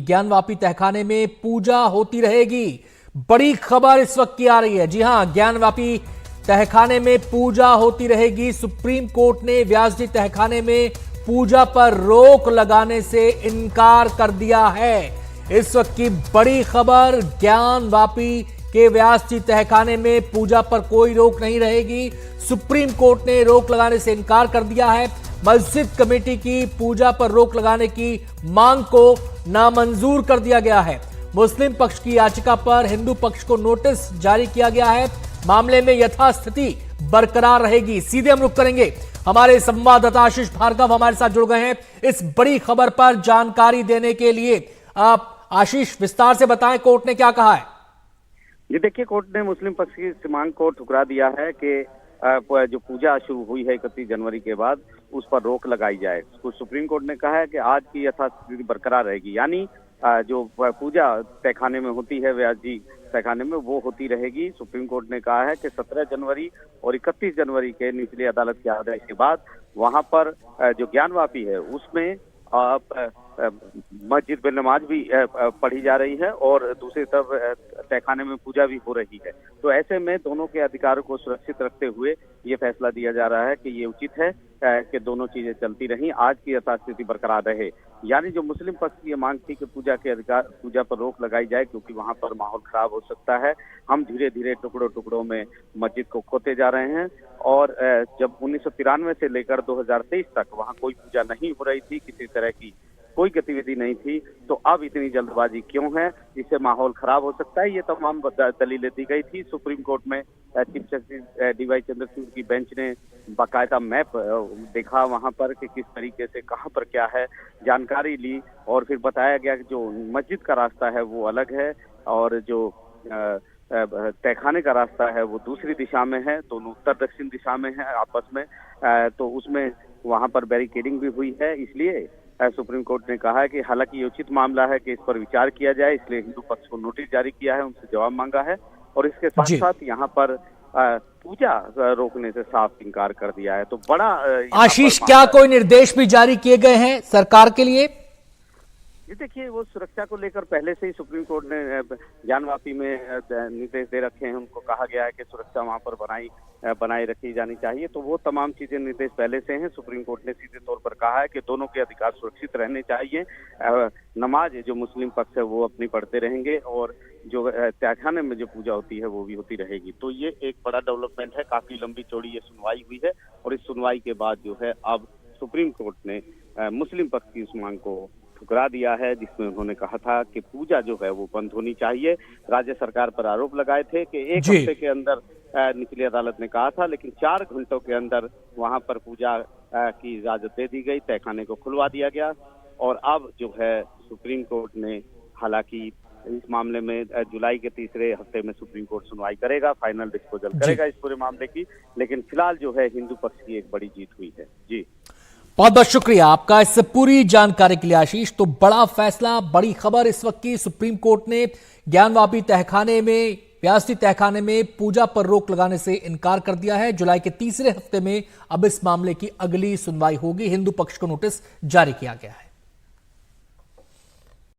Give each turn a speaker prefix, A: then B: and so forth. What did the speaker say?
A: ज्ञानवापी तहखाने में पूजा होती रहेगी। बड़ी खबर इस वक्त की आ रही है। जी हां, ज्ञानवापी तहखाने में पूजा होती रहेगी। सुप्रीम कोर्ट ने व्यास जी तहखाने में पूजा पर रोक लगाने से इनकार कर दिया है। इस वक्त की बड़ी खबर, ज्ञानवापी के व्यास जी तहखाने में पूजा पर कोई रोक नहीं रहेगी। सुप्रीम कोर्ट ने रोक लगाने से इनकार कर दिया है। मस्जिद कमेटी की पूजा पर रोक लगाने की मांग को नामंजूर कर दिया गया है। मुस्लिम पक्ष की याचिका पर हिंदू पक्ष को नोटिस जारी किया गया है। मामले में यथास्थिति बरकरार रहेगी। सीधे हम रुख करेंगे, हमारे संवाददाता आशीष भार्गव हमारे साथ जुड़ गए हैं इस बड़ी खबर पर जानकारी देने के लिए। आप आशीष, विस्तार से बताएं, कोर्ट ने क्या कहा है?
B: ये देखिए, कोर्ट ने मुस्लिम पक्ष की मांग को ठुकरा दिया है कि जो पूजा शुरू हुई है 31 जनवरी के बाद, उस पर रोक लगाई जाए। सुप्रीम कोर्ट ने कहा है कि आज की यथास्थिति बरकरार रहेगी, यानी जो पूजा तहखाने में होती है, व्यास जी तहखाने में, वो होती रहेगी। सुप्रीम कोर्ट ने कहा है कि 17 जनवरी और 31 जनवरी के निचली अदालत के आदेश के बाद वहां पर जो ज्ञानवापी है उसमें मस्जिद में नमाज भी पढ़ी जा रही है और दूसरी तरफ तहखाने में पूजा भी हो रही है। तो ऐसे में दोनों के अधिकारों को सुरक्षित रखते हुए ये फैसला दिया जा रहा है कि ये उचित है कि दोनों चीजें चलती रहीं, आज की यथास्थिति बरकरार रहे। यानी जो मुस्लिम पक्ष की मांग थी कि पूजा पर रोक लगाई जाए क्योंकि वहां पर माहौल खराब हो सकता है, हम धीरे धीरे टुकड़ों टुकड़ों में मस्जिद को खोते जा रहे हैं। और जब 1993 से लेकर 2023 तक वहां कोई पूजा नहीं हो रही थी, किसी तरह की कोई गतिविधि नहीं थी, तो अब इतनी जल्दबाजी क्यों है? इससे माहौल खराब हो सकता है। ये तमाम दलीलें दी गई थी। सुप्रीम कोर्ट में चीफ जस्टिस डीवाई चंद्रचूड़ की बेंच ने बाकायदा मैप देखा वहां पर कि किस तरीके से कहां पर क्या है, जानकारी ली और फिर बताया गया कि जो मस्जिद का रास्ता है वो अलग है और जो तहखाने का रास्ता है वो दूसरी दिशा में है, दोनों उत्तर दक्षिण दिशा में है आपस में। तो उसमें वहां पर बैरिकेडिंग भी हुई है। इसलिए सुप्रीम कोर्ट ने कहा है कि हालांकि ये उचित मामला है कि इस पर विचार किया जाए, इसलिए हिंदू पक्ष को नोटिस जारी किया है, उनसे जवाब मांगा है और इसके साथ साथ यहाँ पर पूजा रोकने से साफ इनकार कर दिया है। तो बड़ा
A: आशीष, क्या कोई निर्देश भी जारी किए गए हैं सरकार के लिए?
B: ये देखिए, वो सुरक्षा को लेकर पहले से ही सुप्रीम कोर्ट ने ज्ञानवापी में निर्देश दे रखे हैं। उनको कहा गया है कि सुरक्षा वहां पर बनाई रखी जानी चाहिए। तो वो तमाम चीजें निर्देश पहले से हैं। सुप्रीम कोर्ट ने सीधे तौर पर कहा है कि दोनों के अधिकार सुरक्षित रहने चाहिए। नमाज जो मुस्लिम पक्ष है वो अपनी पढ़ते रहेंगे और जो तहखाने में जो पूजा होती है वो भी होती रहेगी। तो ये एक बड़ा डेवलपमेंट है। काफी लंबी चौड़ी ये सुनवाई हुई है और इस सुनवाई के बाद जो है अब सुप्रीम कोर्ट ने मुस्लिम पक्ष की इस मांग को ठुकरा दिया है, जिसमें उन्होंने कहा था कि पूजा जो है वो बंद होनी चाहिए। राज्य सरकार पर आरोप लगाए थे कि एक हफ्ते के अंदर निचली अदालत ने कहा था, लेकिन 4 घंटों के अंदर वहां पर पूजा की इजाजत दे दी गई, तहखाने को खुलवा दिया गया। और अब जो है सुप्रीम कोर्ट ने, हालांकि इस मामले में जुलाई के तीसरे हफ्ते में सुप्रीम कोर्ट सुनवाई करेगा, फाइनल डिस्पोजल करेगा इस पूरे मामले की, लेकिन फिलहाल जो है हिंदू पक्ष की एक बड़ी जीत हुई है। जी,
A: बहुत बहुत शुक्रिया आपका इस पूरी जानकारी के लिए आशीष। तो बड़ा फैसला, बड़ी खबर इस वक्त की, सुप्रीम कोर्ट ने ज्ञानवापी तहखाने में, व्यास जी तहखाने में पूजा पर रोक लगाने से इनकार कर दिया है। जुलाई के तीसरे हफ्ते में अब इस मामले की अगली सुनवाई होगी। हिंदू पक्ष को नोटिस जारी किया गया है।